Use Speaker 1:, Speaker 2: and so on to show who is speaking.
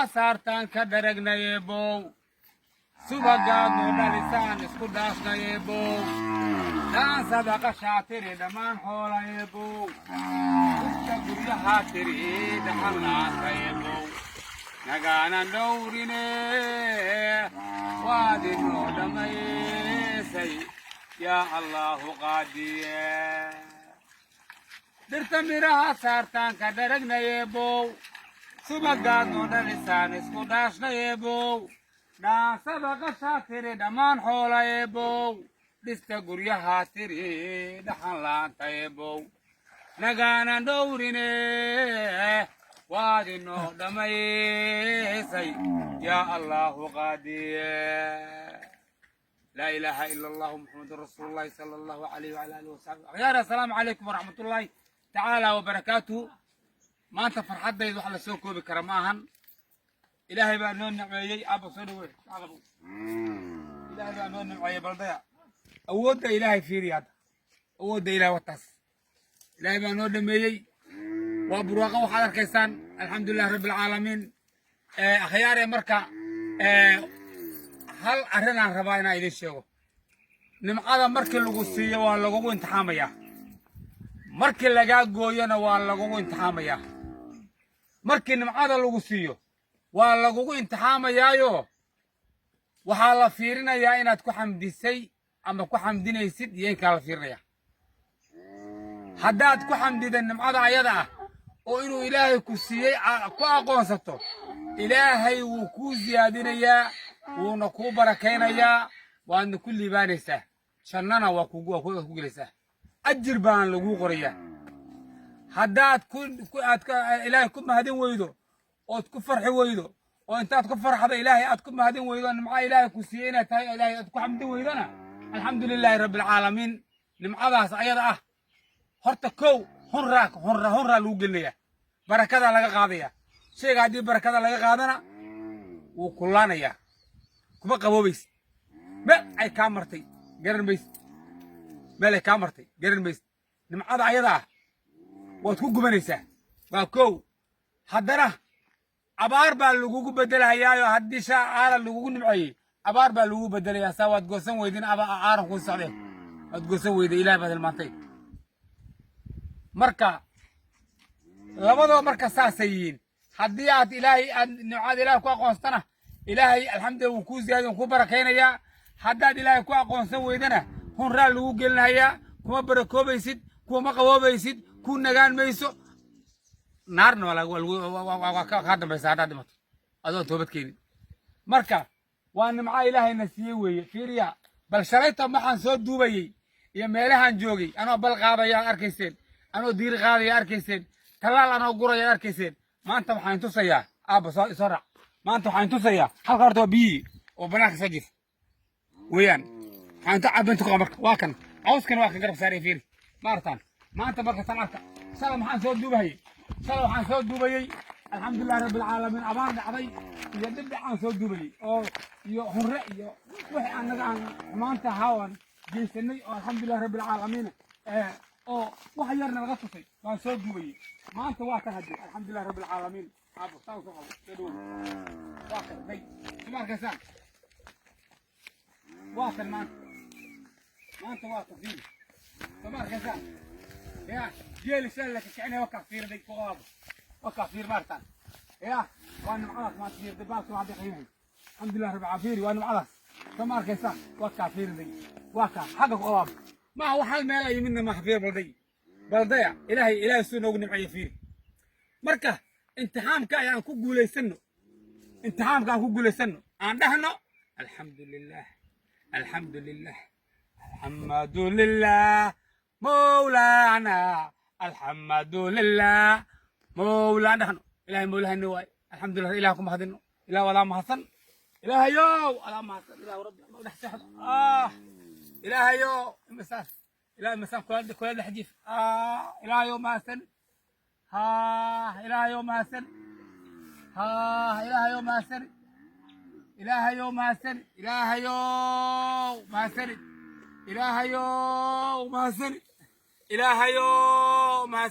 Speaker 1: saartaan ka dharagnayeebow subagaadno dhalisaan isku dhaafnayeebow dhaan sadaqa shaatiri dhammaan xoolayeebow dugta guryahaa tiri dhaxal naantayeebow nagaanan dhowrine waadinoo dhammaysay yaa allaahu qaadiye dirta miraha saartaan ka dharagnayeebow subagaadno dhalisaan isku dhaashnayeebow dhaan sadaqa shaatiri dhammaan xoolayeebow dhista guryahaa tiri dhaxan laantayeebow nagaanan dhowrine waadinoo dhammaysay yaa allaahu qaadiye laa ilaaha ila allahu muxamedun rasuulullahi sala allahu alayhi wala alihi wasaxbi akhyaar assalaamu calaykum waraxmatullaahi tacaala wabarakaatuhu maanta farxaddayda wax la soo koobi kara ma ahan ilaahay baa noo nimceeyey aabba soo dhaweey ilaahay baa noo nimceeyey baldaya awoodda ilaahay fiiri hadda awoodda ilaahay wataas ilaahay baa noo dhameeyey waa burwaaqo waxaad arkaysaan alxamdulillahi rabbi alcaalamiin akhyaare marka hal arrinaan rabaa inaan idin sheego nimcada markii lagu siiyo waa lagugu imtixaamayaa markii lagaa gooyona waa lagugu imtixaamayaa markii nimcada lagu siiyo waa lagugu imtixaamayaayo waxaa la fiirinayaa inaad ku xamdisay ama ku xamdinaysid iyo inkaa la fiirinayaa haddaad ku xamdida nimcada ayada ah oo inuu ilaahay ku siiyey ku aqoonsato ilaahay wuu kuu siyaadinayaa wuuna kuu barakaynayaa waadna ku liibaanaysaa jannana waa ku gelaysaa ajir baan laguu qorayaa haddaad ilaahay ku mahadin weydo ood ku farxi weydo oo intaad ku farxdo ilaahay aad ku mahadin weydo nimca ilaahay ku siiyey inay tahay ilaahay aad ku xamdin weydona alxamdulilaahi rabbi alcaalamiin nimcadaas ayada ah horta kow honraa lagu gelinayaa barakadaa laga qaadayaa shayga haddii barakada laga qaadana wuu kullaanayaa kuma qaboobaysid meel ay kaa martay garan maysid meel ay kaa martay garan maysid nimcada ayada ah waad ku gubanaysaa waa kow haddana abaar baa lagugu beddelahayaayo haddii aaran lagugu nimceeyey abaar baa lagugu beddelayaa saa waad goosan weydin aaran kuu socdeen waad goosan weyday ilaah baad hilmaantay marka labadoo marka saasay yihiin haddii aad nimcada ilaahay ku aqoonsatana ilaahay alxamdulillah wuu kuu ziyaadin kuu barakaynayaa haddaad ilaahay ku aqoonsan weydana honraa lagu gelinayaa kuma barakoobaysid kuma qaboobaysid ku nagaan mayso naarna waa kaa dambaysa haddaad dhimato adoon toobad keenin marka waa nimca ilaahayna siiyey weeye fiiriya bal shalayta maxaan soo duubayey iyo meelahaan joogay anoo bal qaadaya arkayseen anoo diiri qaadaya arkayseen tallaal anoo guraya arkayseen maanta waxaan tusayaa aabba soo raac maanta waxaan tusayaa halka horta waa biyihii oo banaanka soo jira weeyaan waxaan tu cabbin tuqa marka waa kan cawskan waa kan garab saaraya fiiri ma artaan maanta marka tan arka shala maxaan soo duubayey shala waxaan soo duubayey alxamdulillahi rabbi alcaalamiin abaar dhacday iyo dhib dhacaan soo duubayey oo iyo hunre iyo wixii annaga aan xumaanta haawan geysanay oo alxamdulillahi rabbi alcaalamiin oo wax yarna laga tusay waan soo duubayey maanta waa kan haddii alxamdulillahi rabbi alcaalamiin aabo saa usoo qabo soo dhawow waa kan day suma arkaysaan waa kan maanta waa kan fiiri suma arkaysaan ya geeli shala la kakicinaya wakaa fiirday ku qaabo wakaa fiir maartaan ya waa nimcadaas maanta fiirday baalka waa hadday qiimahay alxamdulillahi rabbi caafiiri waa nimcadaas suma arkaysaan wakaa fiirday waa kaa xagga ku qaabo ما هو حال ما لا يمنا ما حفير بلدية إلهي سو نوق نمعي فيه مركه انتحام كأي كو قولي سنو انتحام كأي كو قولي سنو عندنا الحمد لله الحمد لله الحمد لله مولانا الحمد لله مولانا إلهي مولانا نواي الحمد لله إلهكم هذنو إله ولا محسن إله يو ولا محسن إله رب نحسن إلهي يو المساس إلهي المساس كل حديث إلهي يو محسن إلهي يو محسن إلهي يو محسن إلهي يو محسن إلهي يو محسن إلهي يو محسن إلهي يو محسن